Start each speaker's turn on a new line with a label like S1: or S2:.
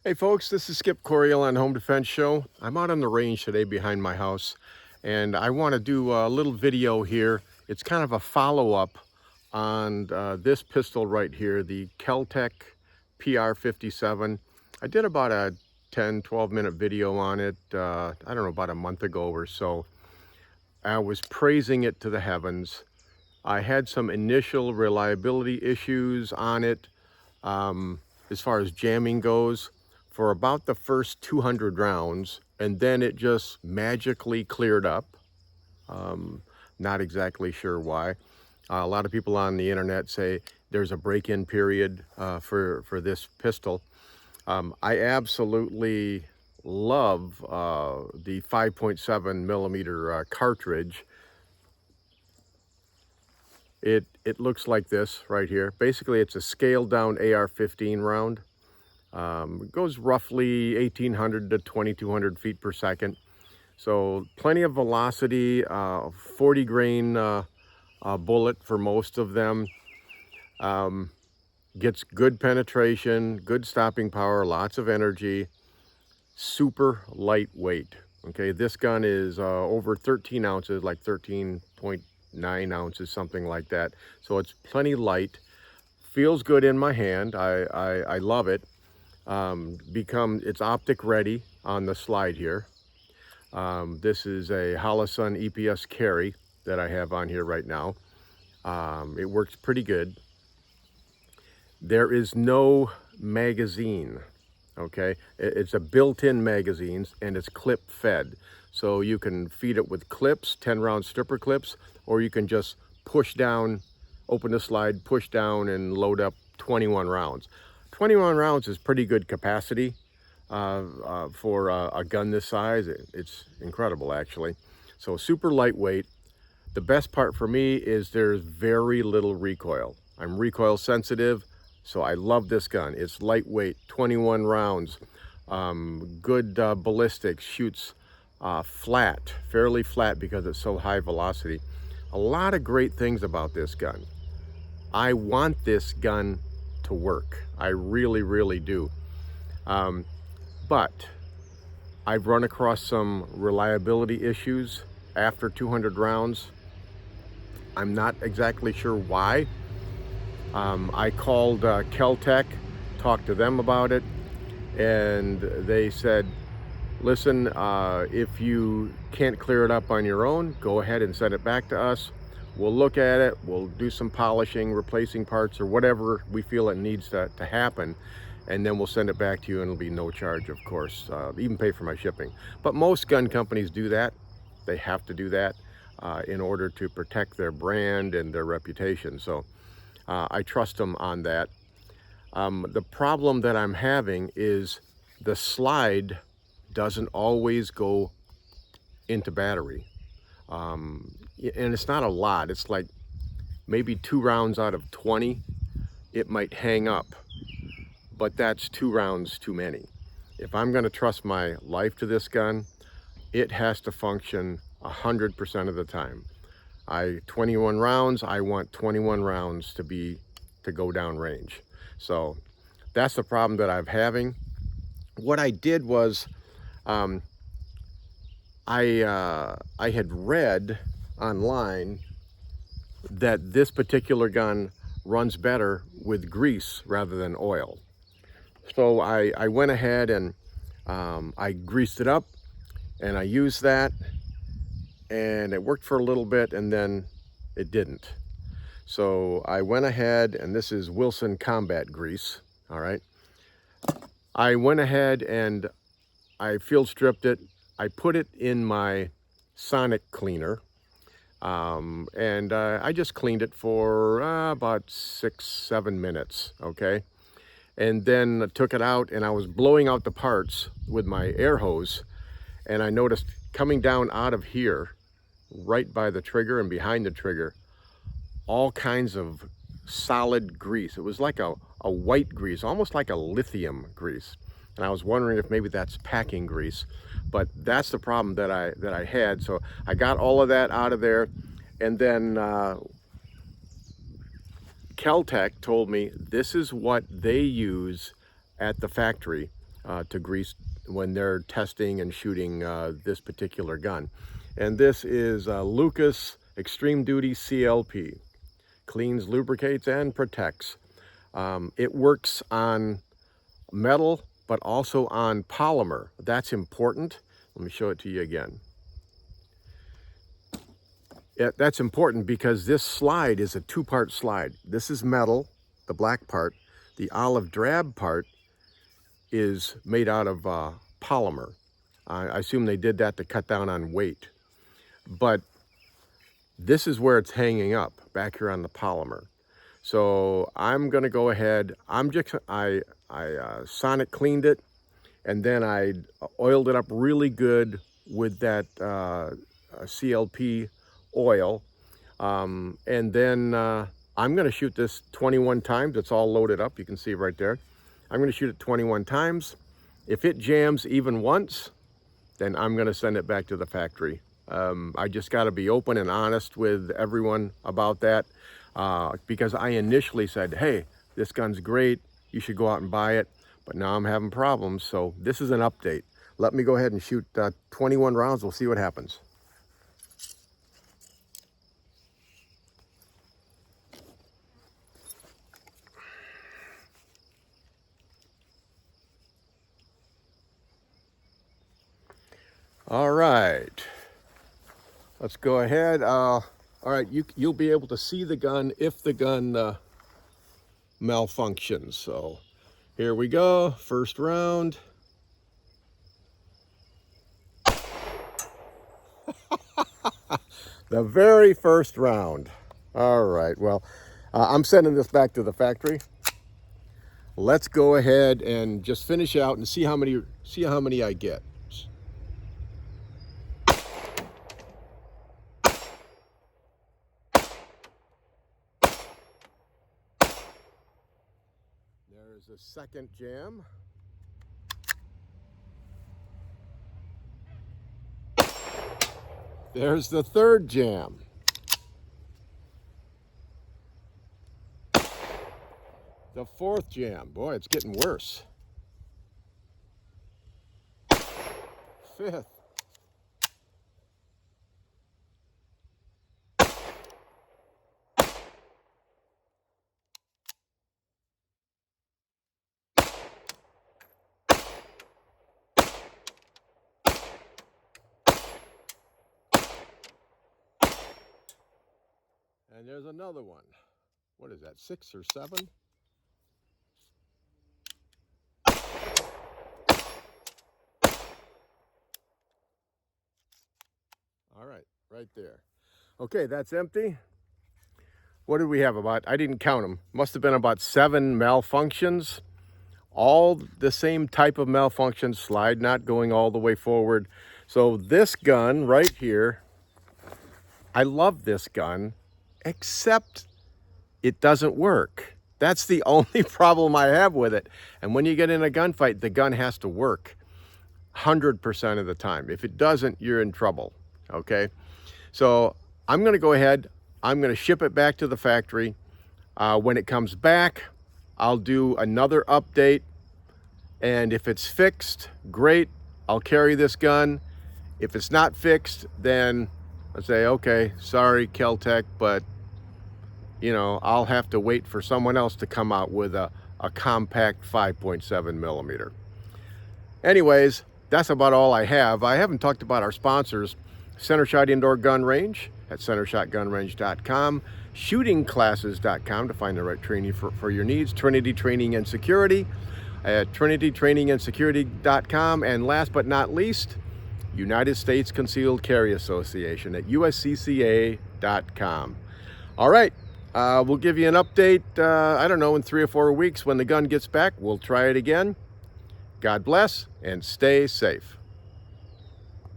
S1: Hey folks, this is Skip Coriel on Home Defense Show. I'm out on the range today behind my house, and I want to do a little video here. It's kind of a follow-up on this pistol right here, the KelTec PR57. I did about a 10-12 minute video on it, I don't know, about a month ago or so. I was praising it to the heavens. I had some initial reliability issues on it as far as jamming goes for about the first 200 rounds, and then it just magically cleared up. Not exactly sure why. A lot of people on the internet say there's a break-in period for this pistol. I absolutely love the 5.7 millimeter cartridge. It looks like this right here. Basically, it's a scaled down AR-15 round. It goes roughly 1,800 to 2,200 feet per second. So plenty of velocity, 40 grain bullet for most of them. Gets good penetration, good stopping power, lots of energy, super lightweight. Okay, this gun is over 13 ounces, like 13.9 ounces, something like that. So it's plenty light, feels good in my hand. I love it. It's optic ready on the slide here. This is a Holosun EPS carry that I have on here right now. It works pretty good. There is no magazine, okay? It's a built-in magazine and it's clip fed. So you can feed it with clips, 10-round stripper clips, or you can just push down, open the slide, push down and load up 21 rounds. 21 rounds is pretty good capacity for a gun this size. It's incredible, actually. So super lightweight. The best part for me is there's very little recoil. I'm recoil sensitive, so I love this gun. It's lightweight, 21 rounds, good ballistics, shoots flat, fairly flat because it's so high velocity. A lot of great things about this gun. I want this gun to work. I really, really do. But I've run across some reliability issues after 200 rounds. I'm not exactly sure why. I called Kel-Tec, talked to them about it, and they said, listen, if you can't clear it up on your own, go ahead and send it back to us. We'll look at it, we'll do some polishing, replacing parts, or whatever we feel it needs to happen, and then we'll send it back to you, and it'll be no charge, of course, even pay for my shipping. But most gun companies do that. They have to do that in order to protect their brand and their reputation. So I trust them on that. The problem that I'm having is the slide doesn't always go into battery. And it's not a lot. It's like maybe 2 rounds out of 20, it might hang up. But that's 2 rounds too many. If I'm going to trust my life to this gun, it has to function 100% of the time. 21 rounds, I want 21 rounds to go down range. So that's the problem that I'm having. What I did was I had read online that this particular gun runs better with grease rather than oil. So I went ahead and I greased it up and I used that, and it worked for a little bit and then it didn't. So I went ahead, and this is Wilson Combat Grease, all right? I went ahead and I field stripped it. I put it in my sonic cleaner, and I just cleaned it for about 6-7 minutes, okay? And then I took it out and I was blowing out the parts with my air hose, and I noticed coming down out of here, right by the trigger and behind the trigger, all kinds of solid grease. It was like a white grease, almost like a lithium grease. And I was wondering if maybe that's packing grease, but that's the problem that I had. So I got all of that out of there, and then Kel-Tec told me this is what they use at the factory to grease when they're testing and shooting this particular gun. And this is Lucas Extreme Duty CLP. Cleans, lubricates, and protects. It works on metal, but also on polymer. That's important. Let me show it to you again. That's important because this slide is a two-part slide. This is metal, the black part. The olive drab part is made out of polymer. I assume they did that to cut down on weight. But this is where it's hanging up, back here on the polymer. So I'm gonna go ahead, I sonic cleaned it, and then I oiled it up really good with that CLP oil. And then I'm gonna shoot this 21 times. It's all loaded up, you can see right there. I'm gonna shoot it 21 times. If it jams even once, then I'm gonna send it back to the factory. I just gotta be open and honest with everyone about that. Because I initially said, hey, this gun's great, you should go out and buy it, but now I'm having problems, so this is an update. Let me go ahead and shoot 21 rounds, we'll see what happens. All right, let's go ahead. All right, you'll be able to see the gun if the gun malfunctions. So here we go, first round. The very first round. All right, well, I'm sending this back to the factory. Let's go ahead and just finish out and see how many I get. There's a second jam. There's the third jam. The fourth jam. Boy, it's getting worse. Fifth. And there's another one. What is that, 6 or 7? All right, right there. Okay, that's empty. What did we have about? I didn't count them. Must have been about 7 malfunctions. All the same type of malfunctions, slide not going all the way forward. So this gun right here, I love this gun, except it doesn't work. That's the only problem I have with it. And when you get in a gunfight, the gun has to work 100% of the time. If it doesn't, you're in trouble, okay? So I'm gonna go ahead, I'm gonna ship it back to the factory. When it comes back, I'll do another update. And if it's fixed, great, I'll carry this gun. If it's not fixed, then I'll say, okay, sorry, Kel-Tec, but you know, I'll have to wait for someone else to come out with a compact 5.7 millimeter. Anyways, that's about all I have. I haven't talked about our sponsors, Center Shot Indoor Gun Range at centershotgunrange.com, shootingclasses.com to find the right training for your needs, Trinity Training and Security at trinitytrainingandsecurity.com, and last but not least, United States Concealed Carry Association at uscca.com. All right, we'll give you an update, I don't know, in 3 or 4 weeks when the gun gets back. We'll try it again. God bless and stay safe.